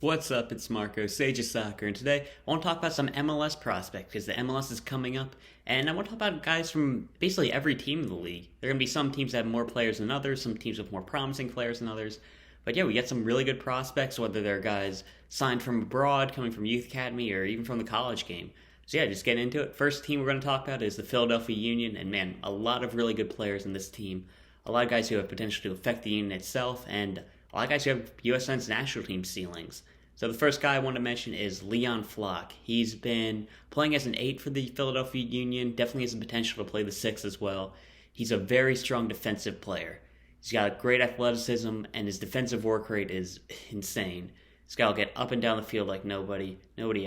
What's up? It's Marco, Sage of Soccer, and today I want to talk about some MLS prospects because the MLS is coming up, and I want to talk about guys from basically every team in the league. There are going to be some teams that have more players than others, some teams with more promising players than others, but yeah, we get some really good prospects, whether they're guys signed from abroad, coming from youth academy, or even from the college game. So yeah, just get into it. First team we're going to talk about is the Philadelphia Union, and man, a lot of really good players in this team. A lot of guys who have potential to affect the Union itself, and a lot of guys who have U.S. men's national team ceilings. So the first guy I want to mention is Leon Flach. He's been playing as an 8 for the Philadelphia Union, definitely has the potential to play the 6 as well. He's a very strong defensive player. He's got great athleticism, and his defensive work rate is insane. This guy will get up and down the field like nobody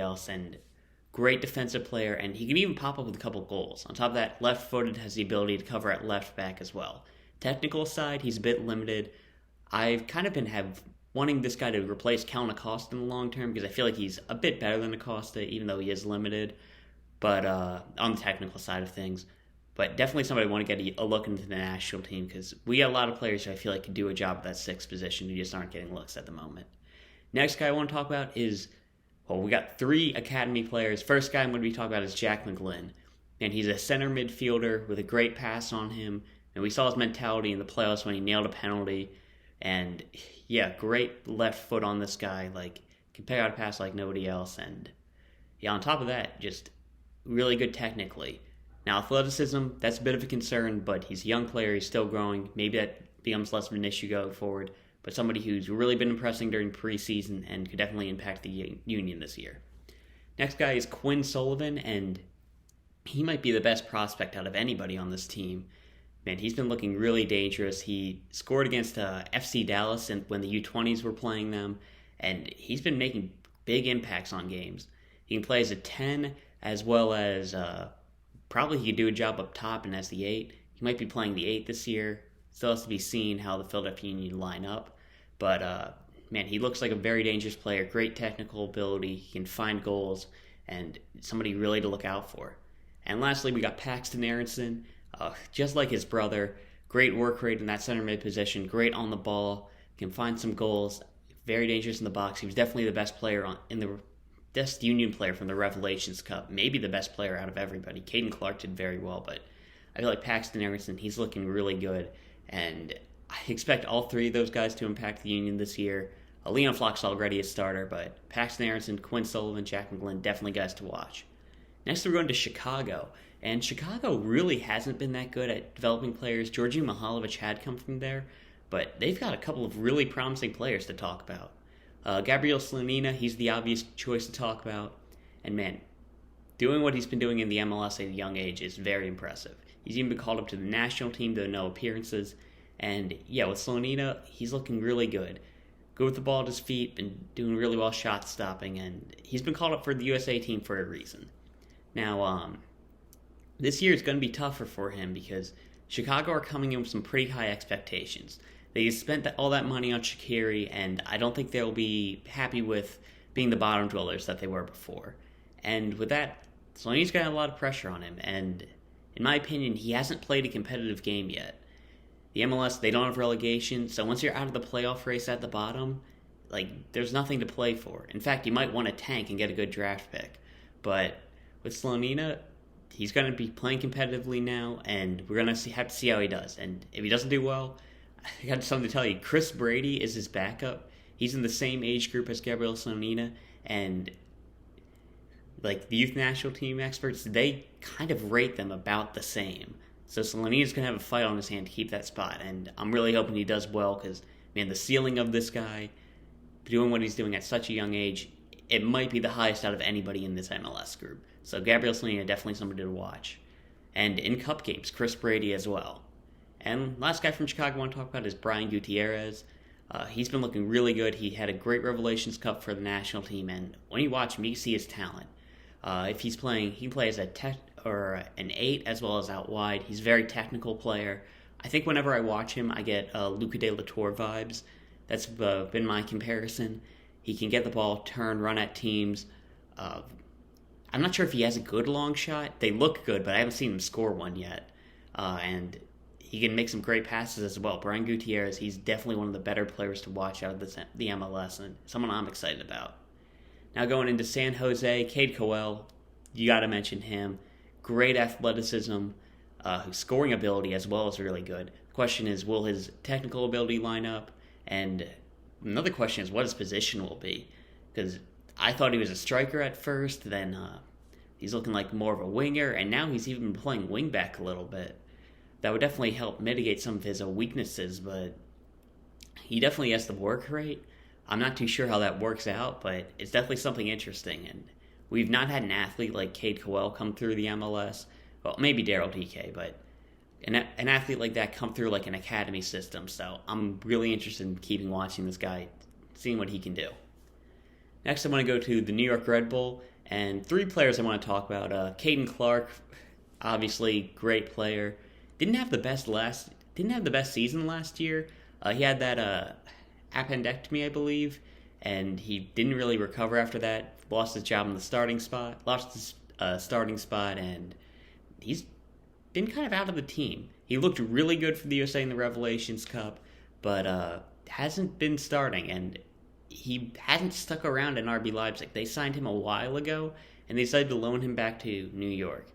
else, and great defensive player, and he can even pop up with a couple goals. On top of that, left-footed, has the ability to cover at left back as well. Technical side, he's a bit limited. I've kind of been wanting this guy to replace Cal Acosta in the long term because I feel like he's a bit better than Acosta, even though he is limited, but on the technical side of things. But definitely somebody I want to get a look into the national team because we got a lot of players who I feel like could do a job at that 6th position who just aren't getting looks at the moment. Next guy I want to talk about is, we got 3 academy players. First guy I'm going to be talking about is Jack McGlynn, and he's a center midfielder with a great pass on him, and we saw his mentality in the playoffs when he nailed a penalty. And yeah, great left foot on this guy. Can pick out a pass like nobody else. And yeah, on top of that, just really good technically. Now, athleticism, that's a bit of a concern, but he's a young player. He's still growing. Maybe that becomes less of an issue going forward. But somebody who's really been impressing during preseason and could definitely impact the Union this year. Next guy is Quinn Sullivan, and he might be the best prospect out of anybody on this team. Man, he's been looking really dangerous. He scored against FC Dallas when the U20s were playing them, and he's been making big impacts on games. He can play as a 10 as well as probably he could do a job up top and as the 8. He might be playing the 8 this year. Still has to be seen how the Philadelphia Union line up. But, man, he looks like a very dangerous player, great technical ability. He can find goals, and somebody really to look out for. And lastly, we got Paxton Aaronson. Just like his brother, great work rate in that center mid position, great on the ball, can find some goals, very dangerous in the box. He was definitely the best player in the best Union player from the Revelations Cup, maybe the best player out of everybody. Caden Clark did very well, but I feel like Paxton Aaronson, he's looking really good, and I expect all 3 of those guys to impact the Union this year. Leon Flach's already a starter, but Paxton Aaronson, Quinn Sullivan, Jack McGlynn, definitely guys to watch. Next, we're going to Chicago. And Chicago really hasn't been that good at developing players. Georgi Mihailovic had come from there, but they've got a couple of really promising players to talk about. Gabriel Slonina, he's the obvious choice to talk about. And man, doing what he's been doing in the MLS at a young age is very impressive. He's even been called up to the national team, though no appearances. And yeah, with Slonina, he's looking really good. Good with the ball at his feet, been doing really well shot stopping, and he's been called up for the USA team for a reason. Now, this year is going to be tougher for him because Chicago are coming in with some pretty high expectations. They spent all that money on Shaqiri, and I don't think they'll be happy with being the bottom dwellers that they were before. And with that, Slonina's got a lot of pressure on him, and in my opinion, he hasn't played a competitive game yet. The MLS, they don't have relegation, so once you're out of the playoff race at the bottom, there's nothing to play for. In fact, you might want to tank and get a good draft pick. But with Slonina, he's going to be playing competitively now, and we're going to have to see how he does. And if he doesn't do well, I got something to tell you. Chris Brady is his backup. He's in the same age group as Gabriel Slonina, and the youth national team experts, they kind of rate them about the same. So Slonina's going to have a fight on his hand to keep that spot, and I'm really hoping he does well because, man, the ceiling of this guy, doing what he's doing at such a young age, it might be the highest out of anybody in this MLS group. So Gabriel Slonina, definitely somebody to watch. And in cup games, Chris Brady as well. And last guy from Chicago I want to talk about is Brian Gutiérrez. He's been looking really good. He had a great Revelations Cup for the national team, and when you watch him, you see his talent. If he's playing, he plays an 8 as well as out wide. He's a very technical player. I think whenever I watch him, I get Luca de la Torre vibes. That's been my comparison. He can get the ball, turn, run at teams. I'm not sure if he has a good long shot. They look good, but I haven't seen him score one yet. And he can make some great passes as well. Brian Gutiérrez, he's definitely one of the better players to watch out of the MLS, and someone I'm excited about. Now going into San Jose, Cade Cowell, you got to mention him. Great athleticism, scoring ability as well is really good. The question is, will his technical ability line up? And another question is what his position will be. Because I thought he was a striker at first, then he's looking like more of a winger, and now he's even playing wingback a little bit. That would definitely help mitigate some of his weaknesses, but he definitely has the work rate. I'm not too sure how that works out, but it's definitely something interesting, and we've not had an athlete like Cade Cowell come through the MLS. Well, maybe Daryl DK, but an athlete like that come through like an academy system, so I'm really interested in keeping watching this guy, seeing what he can do. Next, I want to go to the New York Red Bull, and 3 players I want to talk about. Caden Clark, obviously great player. Didn't have the best season last year. He had that appendectomy, I believe, and he didn't really recover after that. Lost his job in the starting spot. And he's been kind of out of the team. He looked really good for the USA in the Revelations Cup, but hasn't been starting, and he hadn't stuck around in RB Leipzig. They signed him a while ago, and they decided to loan him back to New York,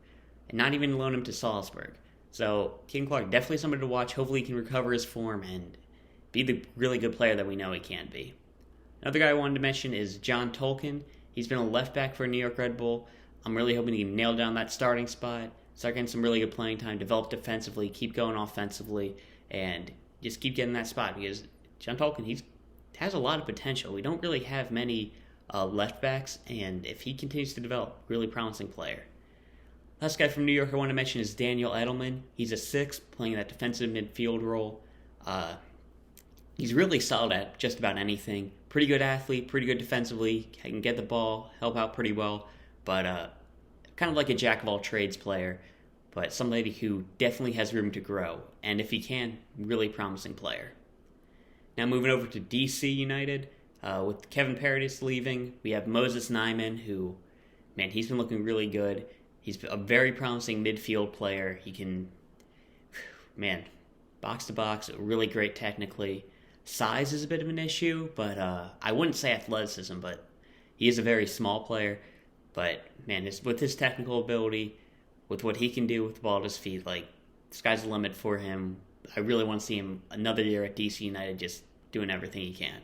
and not even loan him to Salzburg. So, King Clark, definitely somebody to watch. Hopefully he can recover his form and be the really good player that we know he can be. Another guy I wanted to mention is John Tolkin. He's been a left back for New York Red Bull. I'm really hoping he can nail down that starting spot, start getting some really good playing time, develop defensively, keep going offensively, and just keep getting that spot, because John Tolkin, he has a lot of potential. We don't really have many left backs, and if he continues to develop, really promising player. Last guy from New York I want to mention is Daniel Edelman. He's a 6, playing that defensive midfield role. He's really solid at just about anything. Pretty good athlete, pretty good defensively, can get the ball, help out pretty well, but kind of like a jack-of-all-trades player, but somebody who definitely has room to grow, and if he can, really promising player. Now moving over to DC United, with Kevin Paredes leaving, we have Moses Nyeman, who, man, he's been looking really good. He's a very promising midfield player. He can, man, box to box, really great technically. Size is a bit of an issue, but I wouldn't say athleticism, but he is a very small player. But, man, with his technical ability, with what he can do with the ball at his feet, like, the sky's the limit for him. I really want to see him another year at DC United just doing everything he can.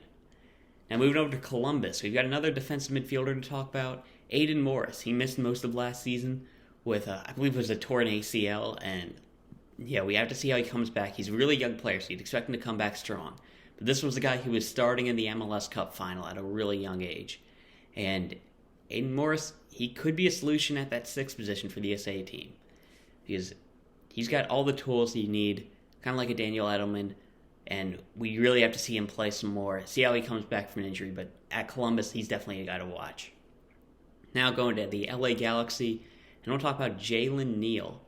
Now moving over to Columbus, we've got another defensive midfielder to talk about, Aidan Morris. He missed most of last season with, I believe it was a torn ACL, and yeah, we have to see how he comes back. He's a really young player, so you'd expect him to come back strong. But this was the guy who was starting in the MLS Cup final at a really young age. And Aidan Morris, he could be a solution at that 6th position for the USA team, because he's got all the tools you need, kind of like a Daniel Edelman, and we really have to see him play some more, see how he comes back from an injury, but at Columbus, he's definitely a guy to watch. Now going to the LA Galaxy, and we'll talk about Jalen Neal.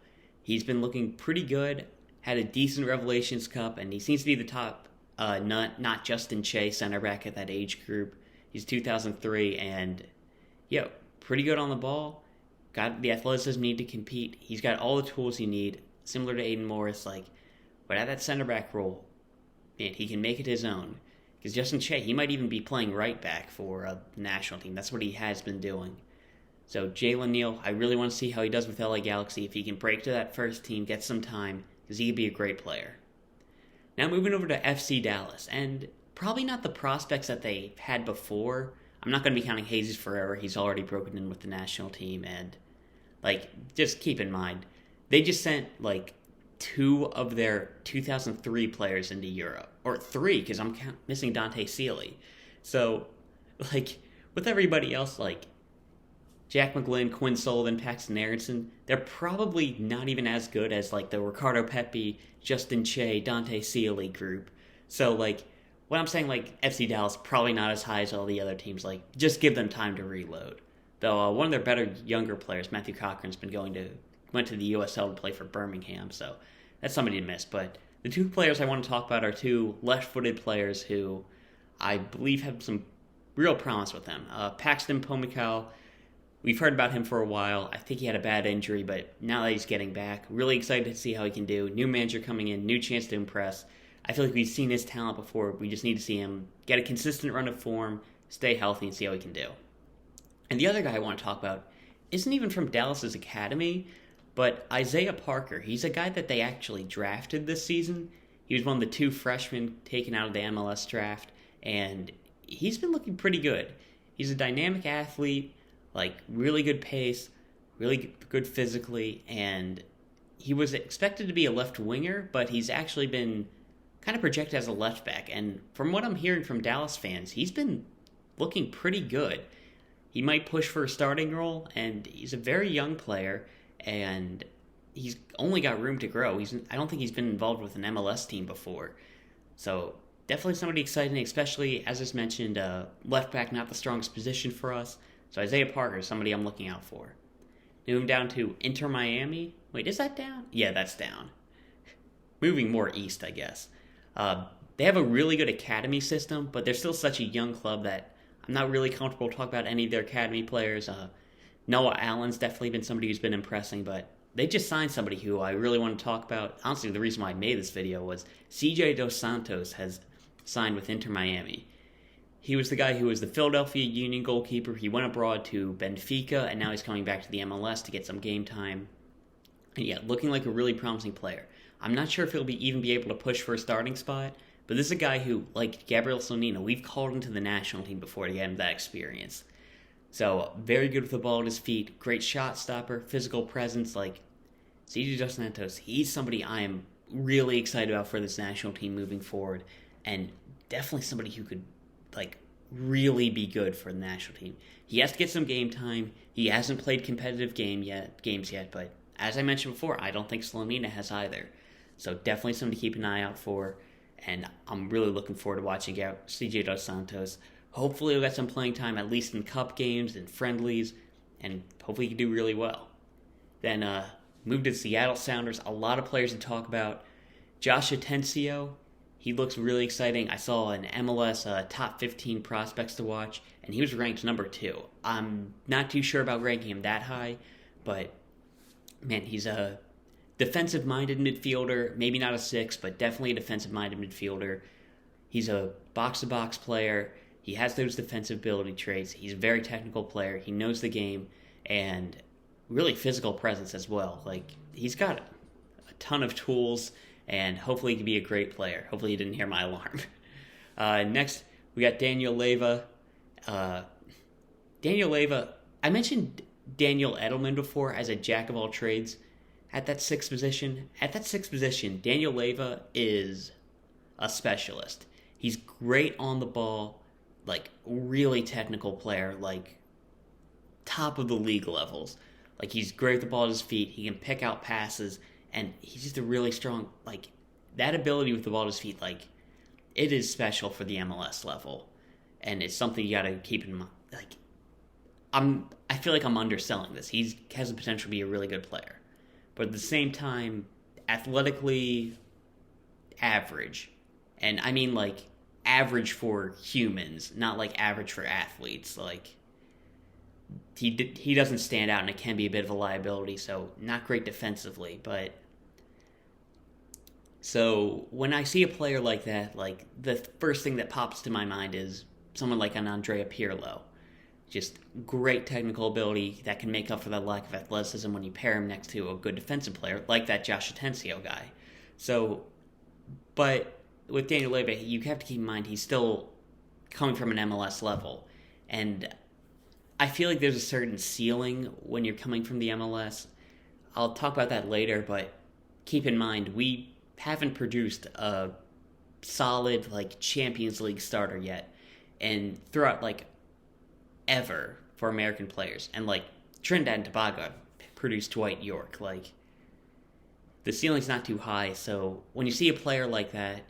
He's been looking pretty good, had a decent Revelations Cup, and he seems to be the top, not Justin Che center back at that age group. He's 2003, and yeah, pretty good on the ball. Got the athleticism need to compete. He's got all the tools you need, similar to Aidan Morris, but at that center back role, man, he can make it his own. Because Justin Che, he might even be playing right back for the national team. That's what he has been doing. So Jalen Neal, I really want to see how he does with LA Galaxy. If he can break to that first team, get some time, because he could be a great player. Now moving over to FC Dallas, and probably not the prospects that they had before. I'm not going to be counting Jesus forever. He's already broken in with the national team, and just keep in mind, they just sent 2 of their 2003 players into Europe, or 3, because I'm missing Dante Sealy. So, with everybody else, Jack McGlynn, Quinn, Sullivan, Paxton, Aaronson, they're probably not even as good as the Ricardo Pepi, Justin Che, Dante Sealy group. So what I'm saying, FC Dallas probably not as high as all the other teams. Just give them time to reload. Though one of their better younger players, Matthew Cochran's went to the USL to play for Birmingham, so that's somebody to miss. But the 2 players I want to talk about are 2 left-footed players who I believe have some real promise with them. Paxton, Pomykal. We've heard about him for a while. I think he had a bad injury, but now that he's getting back, really excited to see how he can do. New manager coming in, new chance to impress. I feel like we've seen his talent before. We just need to see him get a consistent run of form, stay healthy, and see how he can do. And the other guy I want to talk about isn't even from Dallas's academy, but Isaiah Parker. He's a guy that they actually drafted this season. He was one of the 2 freshmen taken out of the MLS draft, and he's been looking pretty good. He's a dynamic athlete, like really good pace, really good physically, and he was expected to be a left winger, but he's actually been kind of projected as a left back. And from what I'm hearing from Dallas fans, he's been looking pretty good. He might push for a starting role, and he's a very young player, and he's only got room to grow. I don't think he's been involved with an MLS team before. So definitely somebody exciting, especially, as I mentioned, left back, not the strongest position for us. So Isaiah Parker is somebody I'm looking out for. Moving down to Inter Miami. Wait, is that down? Yeah, that's down. Moving more east, I guess. They have a really good academy system, but they're still such a young club that I'm not really comfortable talking about any of their academy players. Noah Allen's definitely been somebody who's been impressing, but they just signed somebody who I really want to talk about. Honestly, the reason why I made this video was CJ Dos Santos has signed with Inter Miami. He was the guy who was the Philadelphia Union goalkeeper. He went abroad to Benfica, and now he's coming back to the MLS to get some game time. And yeah, looking like a really promising player. I'm not sure if he'll even be able to push for a starting spot, but this is a guy who, like Gabriel Slonina, we've called him to the national team before to get him that experience. So, very good with the ball at his feet, great shot stopper, physical presence. Like, CJ Dos Santos, he's somebody I am really excited about for this national team moving forward, and definitely somebody who could, like, really be good for the national team. He has to get some game time. He hasn't played competitive games yet, but as I mentioned before, I don't think Slonina has either. So definitely something to keep an eye out for, and I'm really looking forward to watching out CJ Dos Santos. Hopefully he'll get some playing time, at least in cup games and friendlies, and hopefully he can do really well. Then move to the Seattle Sounders. A lot of players to talk about. Josh Atencio, he looks really exciting. I saw an MLS top 15 prospects to watch, and he was ranked number 2. I'm not too sure about ranking him that high, but man, he's a defensive-minded midfielder. Maybe not a 6, but definitely a defensive-minded midfielder. He's a box-to-box player. He has those defensive ability traits. He's a very technical player. He knows the game, and really physical presence as well. Like, he's got a ton of tools, and hopefully he can be a great player. Hopefully he didn't hear my alarm. Next, we got Daniel Leyva. Daniel Leyva, I mentioned Daniel Edelman before as a jack-of-all-trades at that 6th position. At that 6th position, Daniel Leyva is a specialist. He's great on the ball, like, really technical player, like, top of the league levels. Like, he's great with the ball at his feet. He can pick out passes, and he's just a really strong, like, that ability with the ball at his feet, like, it is special for the MLS level. And it's something you got to keep in mind. Like, I feel like I'm underselling this. He has the potential to be a really good player. But at the same time, athletically average. And I mean, like, average for humans, not like average for athletes. Like, he doesn't stand out, and it can be a bit of a liability, so not great defensively. But so when I see a player like that, like, the first thing that pops to my mind is someone like an Andrea Pirlo. Just great technical ability that can make up for that lack of athleticism when you pair him next to a good defensive player like that Josh Atencio guy. So, but with Daniel Leyva, you have to keep in mind he's still coming from an MLS level. And I feel like there's a certain ceiling when you're coming from the MLS. I'll talk about that later, but keep in mind, we haven't produced a solid, like, Champions League starter yet. And throughout, like, ever for American players. And, like, Trinidad and Tobago produced Dwight York. Like, the ceiling's not too high, so when you see a player like that,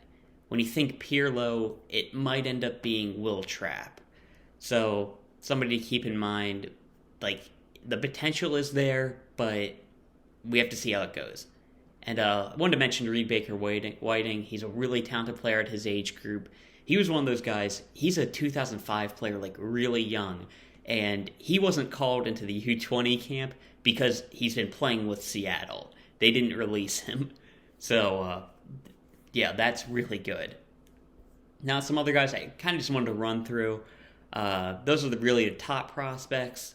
when you think Pirlo, it might end up being Will Trapp. So, somebody to keep in mind, like, the potential is there, but we have to see how it goes. And I wanted to mention Reed Baker-Whiting. He's a really talented player at his age group. He was one of those guys, he's a 2005 player, like, really young. and he wasn't called into the U20 camp because he's been playing with Seattle. They didn't release him. So, yeah, that's really good. Now, some other guys I kind of just wanted to run through. Those are really the top prospects.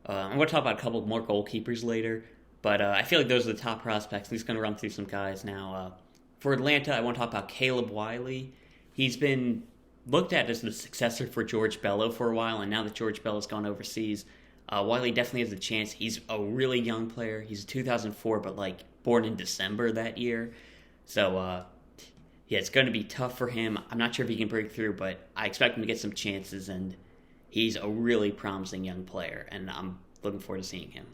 I'm going to talk about a couple more goalkeepers later, but I feel like those are the top prospects. I'm just going to run through some guys now. For Atlanta, I want to talk about Caleb Wiley. He's been looked at as the successor for George Bello for a while, and now that George Bello's gone overseas, Wiley definitely has a chance. He's a really young player. He's 2004, but born in December that year. So, yeah, it's going to be tough for him. I'm not sure if he can break through, but I expect him to get some chances, and he's a really promising young player, and I'm looking forward to seeing him.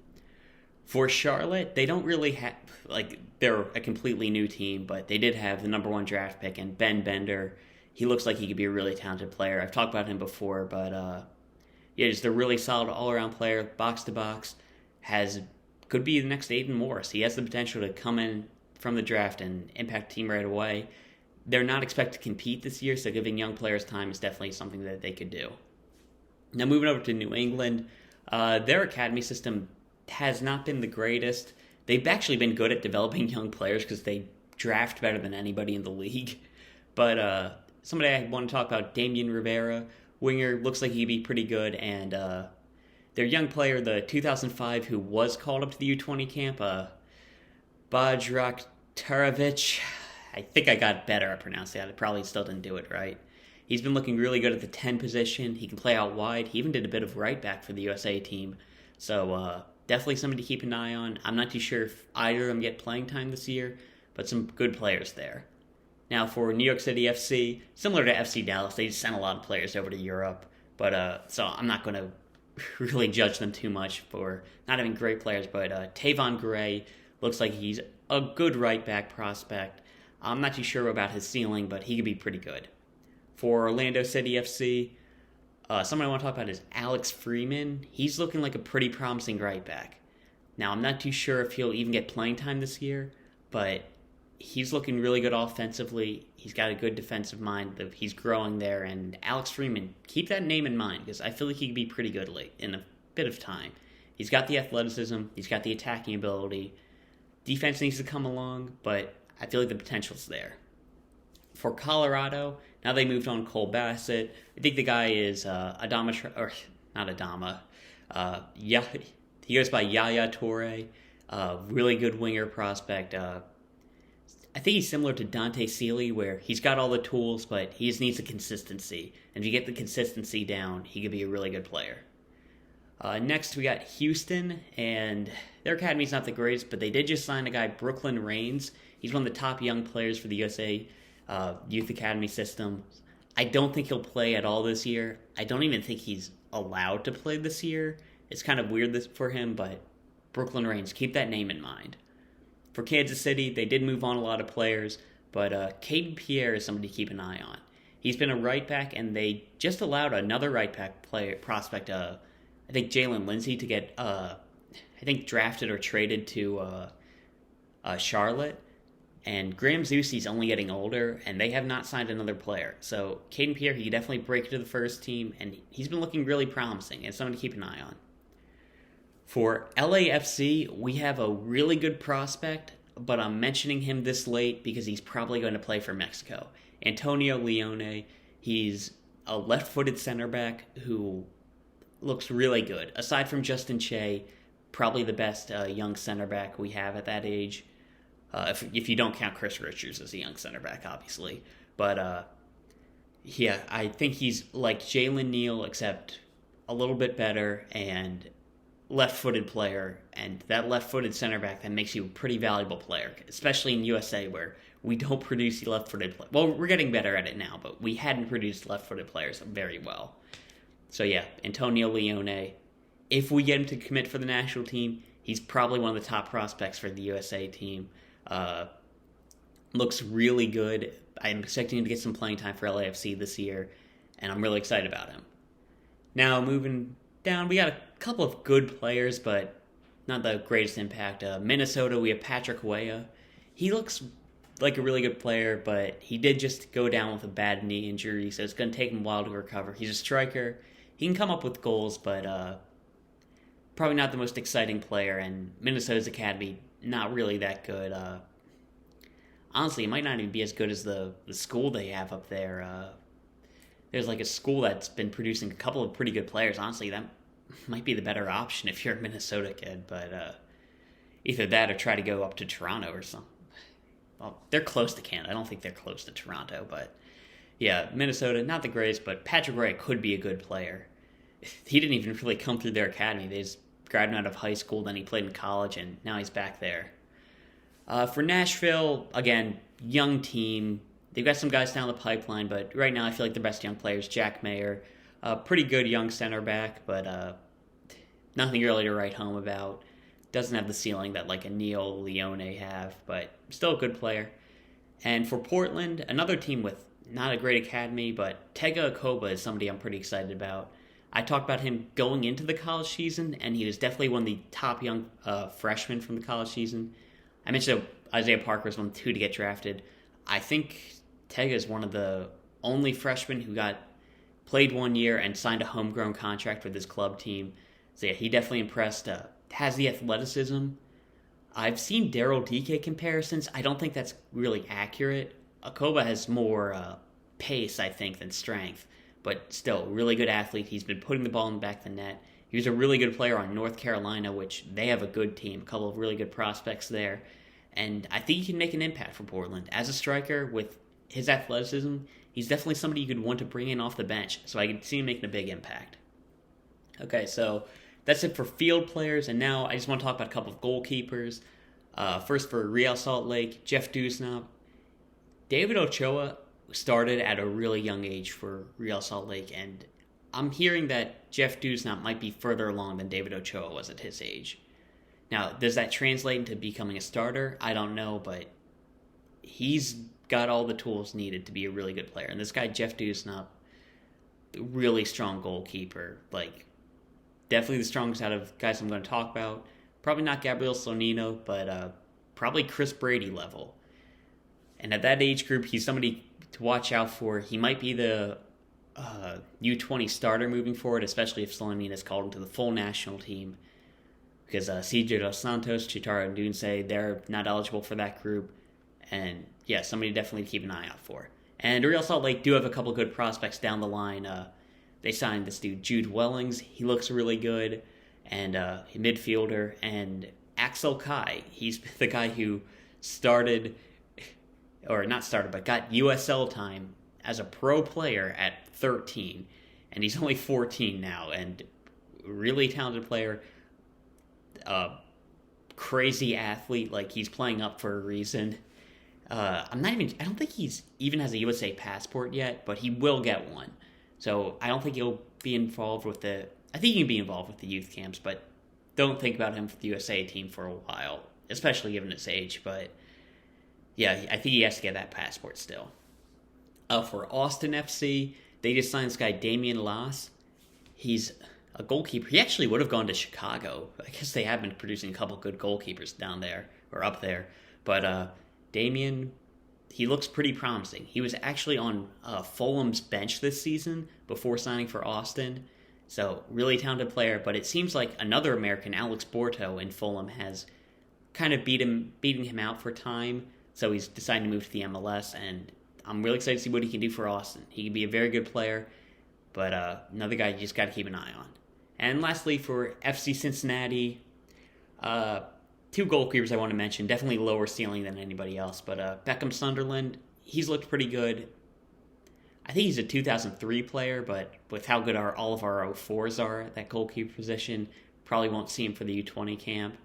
For Charlotte, they don't really have, they're a completely new team, but they did have the number 1 draft pick, and Ben Bender. He looks like he could be a really talented player. I've talked about him before, but yeah, just a really solid all-around player, box-to-box, could be the next Aidan Morris. He has the potential to come in from the draft and impact the team right away. They're not expected to compete this year, so giving young players time is definitely something that they could do. Now, moving over to New England, their academy system has not been the greatest. They've actually been good at developing young players because they draft better than anybody in the league. But somebody I want to talk about, Damian Rivera, winger, looks like he'd be pretty good. And their young player, the 2005, who was called up to the U20 camp, Bajraktarevic, I think I got better at pronouncing that. I probably still didn't do it right. He's been looking really good at the 10 position. He can play out wide. He even did a bit of right back for the USA team. So definitely somebody to keep an eye on. I'm not too sure if either of them get playing time this year, but some good players there. Now for New York City FC, similar to FC Dallas, they just sent a lot of players over to Europe. But so I'm not going to really judge them too much for not having great players. But Tayvon Gray looks like he's a good right back prospect. I'm not too sure about his ceiling, but he could be pretty good. For Orlando City FC, someone I want to talk about is Alex Freeman. He's looking like a pretty promising right back. Now, I'm not too sure if he'll even get playing time this year, but he's looking really good offensively. He's got a good defensive mind. He's growing there. And Alex Freeman, keep that name in mind because I feel like he could be pretty good late in a bit of time. He's got the athleticism. He's got the attacking ability. Defense needs to come along, but I feel like the potential's there. For Colorado, now they moved on Cole Bassett. I think the guy is Adama, or not Adama. He goes by Yaya Toure. Really good winger prospect. I think he's similar to Dante Sealy, where he's got all the tools, but he just needs the consistency. And if you get the consistency down, he could be a really good player. Next, we got Houston, and their academy's not the greatest, but they did just sign a guy, Brooklyn Raines. He's one of the top young players for the USA Youth Academy system. I don't think he'll play at all this year. I don't even think he's allowed to play this year. It's kind of weird for him, but Brooklyn Raines, keep that name in mind. For Kansas City, they did move on a lot of players, but Caden Pierre is somebody to keep an eye on. He's been a right back, and they just allowed another right back prospect, I think Jalen Lindsay, to get drafted or traded to Charlotte. And Graham Zusi's only getting older, and they have not signed another player. So Caden Pierre, he can definitely break into the first team, and he's been looking really promising, and something to keep an eye on. For LAFC, we have a really good prospect, but I'm mentioning him this late because he's probably going to play for Mexico. Antonio Leone, he's a left-footed center back who looks really good. Aside from Justin Che, probably the best young center back we have at that age. If you don't count Chris Richards as a young center back, obviously. But, yeah, I think he's like Jalen Neal, except a little bit better and left-footed player. And that left-footed center back, that makes you a pretty valuable player, especially in USA where we don't produce left-footed players. Well, we're getting better at it now, but we hadn't produced left-footed players very well. So, yeah, Antonio Leone. If we get him to commit for the national team, he's probably one of the top prospects for the USA team. Looks really good. I'm expecting him to get some playing time for LAFC this year, and I'm really excited about him. Now, moving down, we got a couple of good players, but not the greatest impact. Minnesota, we have Patrick Weah. He looks like a really good player, but he did just go down with a bad knee injury, so it's going to take him a while to recover. He's a striker. he can come up with goals, but probably not the most exciting player. And Minnesota's academy, not really that good. Honestly, it might not even be as good as the school they have up there. There's like a school that's been producing a couple of pretty good players. Honestly, that might be the better option if you're a Minnesota kid, but either that or try to go up to Toronto or something. Well, they're close to Canada. I don't think they're close to Toronto, but yeah, Minnesota, not the greatest, but Patrick Ray could be a good player. He didn't even really come through their academy. They just grabbed him out of high school, then he played in college, and now he's back there. For Nashville, again, young team. They've got some guys down the pipeline, but right now I feel like the best young player is Jack Mayer. Pretty good young center back, but nothing really to write home about. Doesn't have the ceiling that like a Neal, Leone have, but still a good player. And for Portland, another team with not a great academy, but Tega Akoba is somebody I'm pretty excited about. I talked about him going into the college season, and he was definitely one of the top young freshmen from the college season. I mentioned Isaiah Parker was one of the two to get drafted. I think Tega is one of the only freshmen who played 1 year and signed a homegrown contract with his club team. So yeah, he definitely impressed. Has the athleticism. I've seen Daryl DK comparisons. I don't think that's really accurate. Akoba has more pace, I think, than strength, but still, really good athlete. He's been putting the ball in the back of the net. He was a really good player on North Carolina, which they have a good team, a couple of really good prospects there. And I think he can make an impact for Portland. As a striker, with his athleticism, he's definitely somebody you could want to bring in off the bench, so I could see him making a big impact. Okay, so that's it for field players, and now I just want to talk about a couple of goalkeepers. First for Real Salt Lake, Jeff Dusnop. David Ochoa started at a really young age for Real Salt Lake, and I'm hearing that Jeff Dusnop might be further along than David Ochoa was at his age. Now, does that translate into becoming a starter? I don't know, but he's got all the tools needed to be a really good player. And this guy, Jeff Dusnop, really strong goalkeeper. Like, definitely the strongest out of guys I'm going to talk about. Probably not Gabriel Slonina, but probably Chris Brady level. And at that age group, he's somebody to watch out for. He might be the U20 starter moving forward, especially if Slonina is called into the full national team. Because CJ Dos Santos, Chitara, and Dunse, they're not eligible for that group. And yeah, somebody definitely to keep an eye out for. And Real Salt Lake do have a couple good prospects down the line. They signed this dude, Jude Wellings. He looks really good. And a midfielder. And Axel Kai. He's the guy who started, or not started, but got USL time as a pro player at 13. And he's only 14 now. And really talented player. Crazy athlete. Like, he's playing up for a reason. I don't think he's even has a USA passport yet, but he will get one. So I don't think he'll be involved with I think he can be involved with the youth camps, but don't think about him for the USA team for a while, especially given his age. But yeah, I think he has to get that passport still. For Austin FC, they just signed this guy, Damian Las. He's a goalkeeper. He actually would have gone to Chicago. I guess they have been producing a couple good goalkeepers down there, or up there. But Damian, he looks pretty promising. He was actually on Fulham's bench this season before signing for Austin. So, really talented player, but it seems like another American, Alex Borto, in Fulham has kind of beating him out for time. So he's decided to move to the MLS, and I'm really excited to see what he can do for Austin. He can be a very good player, but another guy you just got to keep an eye on. And lastly, for FC Cincinnati, two goalkeepers I want to mention, definitely lower ceiling than anybody else, but Beckham Sunderland, he's looked pretty good. I think he's a 2003 player, but with how good all of our 04s are at that goalkeeper position, probably won't see him for the U20 camp.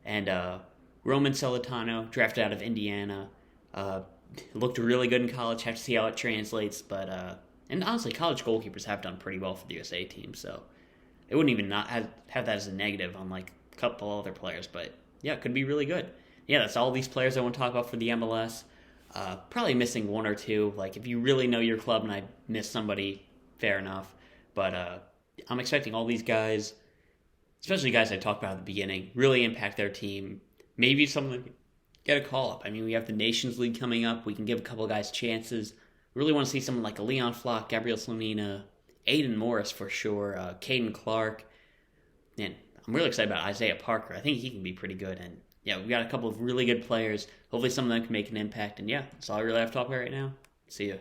And Roman Celentano, drafted out of Indiana, looked really good in college. Have to see how it translates, but and honestly, college goalkeepers have done pretty well for the USA team, so it wouldn't even not have that as a negative on like a couple other players, but yeah, it could be really good. Yeah, that's all these players I want to talk about for the MLS. Probably missing one or two. Like, if you really know your club and I miss somebody, fair enough. But I'm expecting all these guys, especially guys I talked about at the beginning, really impact their team. Maybe someone get a call-up. I mean, we have the Nations League coming up. We can give a couple of guys chances. We really want to see someone like a Leon Flach, Gabriel Slonina, Aidan Morris for sure, Caden Clark, and I'm really excited about Isaiah Parker. I think he can be pretty good, and yeah, we've got a couple of really good players. Hopefully some of them can make an impact, and yeah, that's all I really have to talk about right now. See ya.